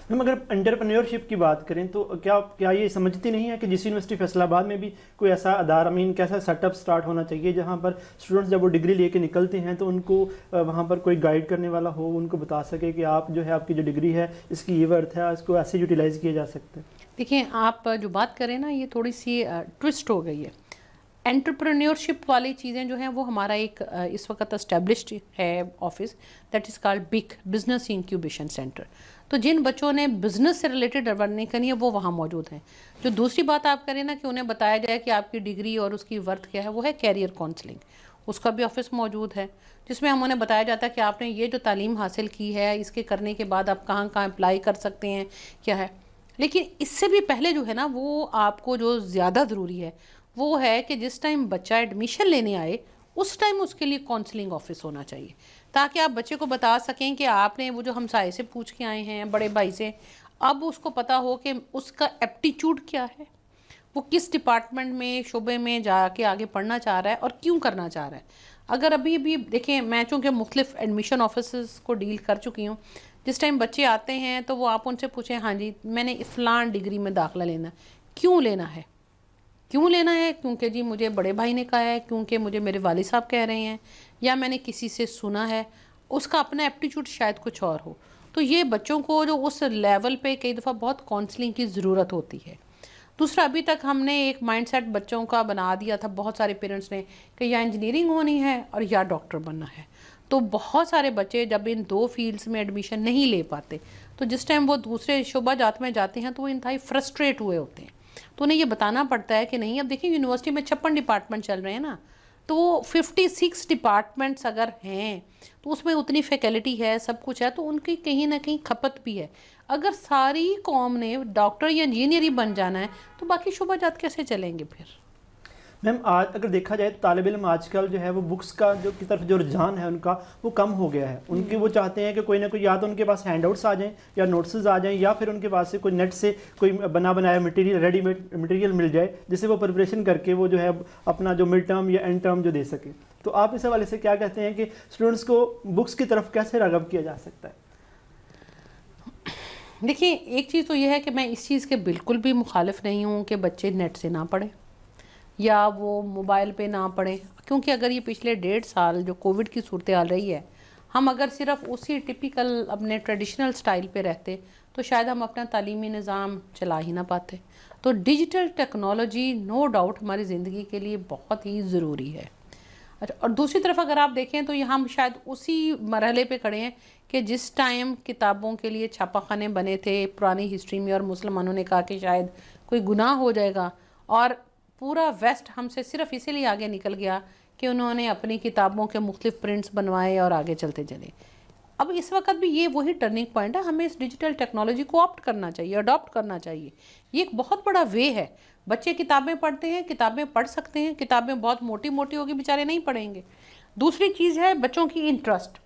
Ma'am अगर entrepreneurship की बात करें तो क्या क्या ये समझती नहीं है कि जिस यूनिवर्सिटी फैसलाबाद में भी कोई ऐसा अदारा कैसा सेटअप स्टार्ट होना चाहिए जहाँ पर स्टूडेंट्स जब वो डिग्री लेके निकलते हैं तो उनको वहाँ पर कोई गाइड करने वाला हो, उनको बता सके कि आप जो है आपकी जो डिग्री है इसकी ये वर्थ है, इसको ऐसे यूटिलाइज़ किया जा सकता है। देखिए, आप जो बात करें ना, ये थोड़ी सी ट्विस्ट हो गई है। एंटरप्रेन्योरशिप वाली चीज़ें जो हैं वो हमारा एक इस वक्त एस्टेब्लिश्ड है office, that is called big business incubation centre. तो जिन बच्चों ने बिजनेस से रिलेटेड अर्निंग करनी है वो वहाँ मौजूद हैं। जो दूसरी बात आप करें ना कि उन्हें बताया जाए कि आपकी डिग्री और उसकी वर्थ क्या है, वो है कैरियर काउंसलिंग। उसका भी ऑफिस मौजूद है जिसमें हम उन्हें बताया जाता है कि आपने ये जो तालीम हासिल की है इसके करने के बाद आप कहाँ कहाँ अप्लाई कर सकते हैं, क्या है। लेकिन इससे भी पहले जो है ना, वो आपको जो ज़्यादा ज़रूरी है वो है कि जिस टाइम बच्चा एडमिशन लेने आए उस टाइम उसके लिए काउंसलिंग ऑफिस होना चाहिए, ताकि आप बच्चे को बता सकें कि आपने वो जो हमसाए से पूछ के आए हैं, बड़े भाई से, अब उसको पता हो कि उसका एप्टीट्यूड क्या है, वो किस डिपार्टमेंट में, शोबे में जाके आगे पढ़ना चाह रहा है और क्यों करना चाह रहा है। अगर अभी भी देखें, मैं चूँकि मुख्तलिफ एडमिशन ऑफिस को डील कर चुकी हूँ, जिस टाइम बच्चे आते हैं तो वो आप उनसे पूछें, हाँ जी मैंने फ़लान डिग्री में दाखिला लेना, क्यों लेना है, क्यों लेना है, क्योंकि जी मुझे बड़े भाई ने कहा है, क्योंकि मुझे मेरे वालिद साहब कह रहे हैं, या मैंने किसी से सुना है। उसका अपना एप्टीट्यूड शायद कुछ और हो। तो ये बच्चों को जो उस लेवल पे कई दफ़ा बहुत काउंसलिंग की ज़रूरत होती है। दूसरा, अभी तक हमने एक माइंडसेट बच्चों का बना दिया था, बहुत सारे पेरेंट्स ने, कि या इंजीनियरिंग होनी है और या डॉक्टर बनना है। तो बहुत सारे बच्चे जब इन दो फील्ड्स में एडमिशन नहीं ले पाते, तो जिस टाइम वो दूसरे शोबा जात में जाते हैं तो वो इंतहाई फ्रस्ट्रेट हुए होते हैं। तो उन्हें ये बताना पड़ता है कि नहीं, अब देखिए यूनिवर्सिटी में 56 डिपार्टमेंट चल रहे हैं ना, तो 56 डिपार्टमेंट्स अगर हैं तो उसमें उतनी फैकल्टी है, सब कुछ है, तो उनकी कहीं ना कहीं खपत भी है। अगर सारी कौम ने डॉक्टर या इंजीनियर ही बन जाना है तो बाकी शोबा जात कैसे चलेंगे फिर। मैम आज अगर देखा जाए तो तालिब इल्म आजकल जो है वो बुक्स का जो की तरफ जो रुझान है उनका वो कम हो गया है। उनके वो चाहते हैं कि कोई ना कोई, या तो उनके पास हैंडआउट्स आ जाएं या नोट्स आ जाएं, या फिर उनके पास से कोई नेट से कोई बना बनाया मटेरियल, रेडीमेड मटेरियल मिल जाए जिससे वो प्रिपरेशन करके वो जो है अपना जो मिड टर्म या एंड टर्म जो दे सके। तो आप इस हवाले से क्या कहते हैं कि स्टूडेंट्स को बुक्स की तरफ कैसे राग़िब किया जा सकता है? देखिए, एक चीज़ तो यह है कि मैं इस चीज़ के बिल्कुल भी मुखालिफ नहीं हूँ कि बच्चे नेट से ना पढ़ें या वो मोबाइल पे ना पढ़ें, क्योंकि अगर ये पिछले 1.5 साल जो कोविड की सूरत हाल रही है, हम अगर सिर्फ उसी टिपिकल अपने ट्रेडिशनल स्टाइल पे रहते तो शायद हम अपना तालीमी निज़ाम चला ही ना पाते। तो डिजिटल टेक्नोलॉजी नो डाउट हमारी ज़िंदगी के लिए बहुत ही ज़रूरी है। अच्छा, और दूसरी तरफ अगर आप देखें तो यहाँ हम शायद उसी मरहले पे खड़े हैं कि जिस टाइम किताबों के लिए छापाखाने बने थे पुरानी हिस्ट्री में, और मुसलमानों ने कहा कि शायद कोई गुनाह हो जाएगा, और पूरा वेस्ट हमसे सिर्फ इसीलिए आगे निकल गया कि उन्होंने अपनी किताबों के मुख्तलिफ प्रिंट्स बनवाए और आगे चलते चले। अब इस वक्त भी ये वही टर्निंग पॉइंट है, हमें इस डिजिटल टेक्नोलॉजी को ऑप्ट करना चाहिए, अडॉप्ट करना चाहिए। ये एक बहुत बड़ा वे है। बच्चे किताबें पढ़ते हैं, किताबें पढ़ सकते हैं, किताबें बहुत मोटी मोटी होगी, बेचारे नहीं पढ़ेंगे। दूसरी चीज़ है बच्चों की इंटरेस्ट।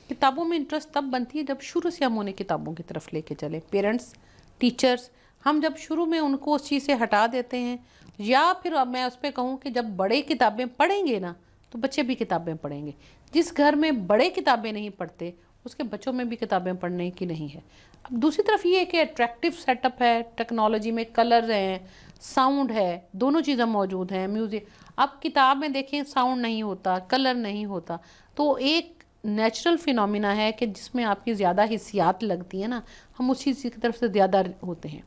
किताबों में इंटरेस्ट तब बनती है जब शुरू से हम उन्हें किताबों की तरफ लेके चले। पेरेंट्स, टीचर्स, हम जब शुरू में उनको उस चीज़ से हटा देते हैं, या फिर अब मैं उस पर कहूँ कि जब बड़े किताबें पढ़ेंगे ना तो बच्चे भी किताबें पढ़ेंगे। जिस घर में बड़े किताबें नहीं पढ़ते उसके बच्चों में भी किताबें पढ़ने की नहीं है। अब दूसरी तरफ ये है कि अट्रैक्टिव सेटअप है, टेक्नोलॉजी में कलर हैं, साउंड है, दोनों चीज़ें मौजूद हैं, म्यूज़िक। अब किताब में देखें साउंड नहीं होता, कलर नहीं होता, तो एक नेचुरल फिनोमिना है कि जिसमें आपकी ज़्यादा हिस्सियात लगती है ना, हम उस चीज़ की तरफ से ज़्यादा होते हैं।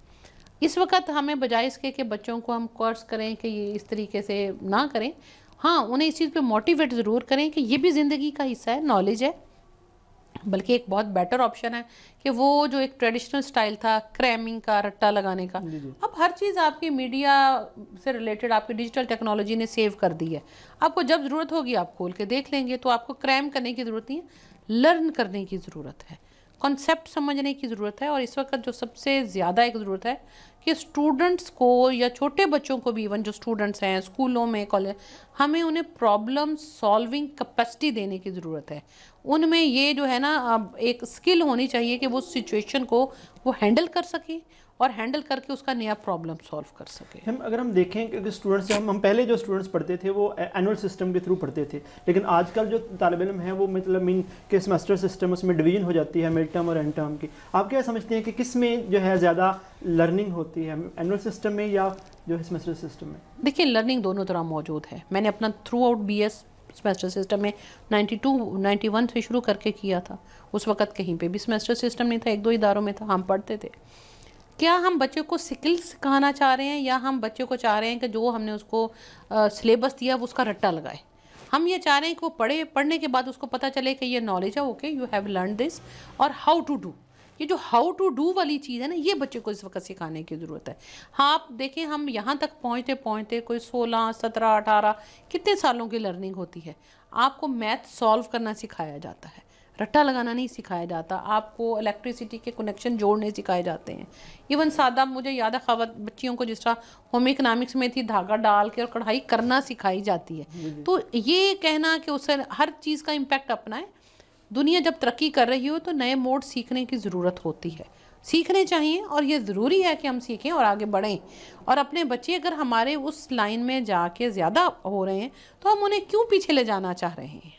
इस वक्त हमें बजाय इसके कि बच्चों को हम कोर्स करें कि ये इस तरीके से ना करें, हाँ उन्हें इस चीज़ पे मोटिवेट ज़रूर करें कि ये भी ज़िंदगी का हिस्सा है, नॉलेज है। बल्कि एक बहुत बेटर ऑप्शन है कि वो जो एक ट्रेडिशनल स्टाइल था क्रैमिंग का, रट्टा लगाने का, अब हर चीज़ आपकी मीडिया से रिलेटेड आपकी डिजिटल टेक्नोलॉजी ने सेव कर दी है। आपको जब ज़रूरत होगी आप खोल के देख लेंगे, तो आपको क्रैम करने की ज़रूरत नहीं है, लर्न करने की ज़रूरत है, कॉन्सेप्ट समझने की ज़रूरत है। और इस वक्त जो सबसे ज़्यादा एक ज़रूरत है कि स्टूडेंट्स को या छोटे बच्चों को भी, इवन जो स्टूडेंट्स हैं स्कूलों में, कॉलेज, हमें उन्हें प्रॉब्लम सॉल्विंग कैपेसिटी देने की ज़रूरत है। उनमें ये जो है ना, अब एक स्किल होनी चाहिए कि वो सिचुएशन को वो हैंडल कर सकें और हैंडल करके उसका नया प्रॉब्लम सॉल्व कर सके। अगर हम देखें कि स्टूडेंट्स हम पहले जो स्टूडेंट्स पढ़ते थे वो एनुअल सिस्टम के थ्रू पढ़ते थे, लेकिन आजकल जो तालिब इल्म है वो मतलब मीन के सेमेस्टर सिस्टम, उसमें डिवीजन हो जाती है मिड टर्म और एंड टर्म की। आप क्या समझते हैं कि किस में जो है ज़्यादा लर्निंग होती है, एनुअल सिस्टम में या जो है सेमेस्टर सिस्टम में? देखिए, लर्निंग दोनों तरह मौजूद है। मैंने अपना through out BS semester system में 92-91 से शुरू करके किया था। उस वक्त कहीं पे भी सेमेस्टर सिस्टम नहीं था, 1-2 इदारों में था, हम पढ़ते थे। क्या हम बच्चे को स्किल्स सिखाना चाह रहे हैं या हम बच्चे को चाह रहे हैं कि जो हमने उसको सिलेबस दिया वो उसका रट्टा लगाए? हम ये चाह रहे हैं कि वो पढ़ने के बाद उसको पता चले कि ये नॉलेज है, okay you have learn this, और हाउ टू डू। ये जो हाउ टू डू वाली चीज़ है ना, ये बच्चे को इस वक्त सिखाने की ज़रूरत है। हाँ, आप देखें, हम यहाँ तक पहुँचते पहुँचते कोई 16, 17, 18 कितने सालों की लर्निंग होती है। आपको मैथ सॉल्व करना सिखाया जाता है, रट्टा लगाना नहीं सिखाया जाता। आपको इलेक्ट्रिसिटी के कनेक्शन जोड़ने सिखाए जाते हैं। इवन सादा, मुझे याद है बच्चियों को जिस तरह होम इकोनॉमिक्स में थी, धागा डाल के और कढ़ाई करना सिखाई जाती है। तो ये कहना कि उससे हर चीज़ का इम्पैक्ट अपना है, दुनिया जब तरक्की कर रही हो तो नए मोड सीखने की ज़रूरत होती है, सीखने चाहिए, और ये ज़रूरी है कि हम सीखें और आगे बढ़ें। और अपने बच्चे अगर हमारे उस लाइन में जाके ज़्यादा हो रहे हैं तो हम उन्हें क्यों पीछे ले जाना चाह रहे हैं?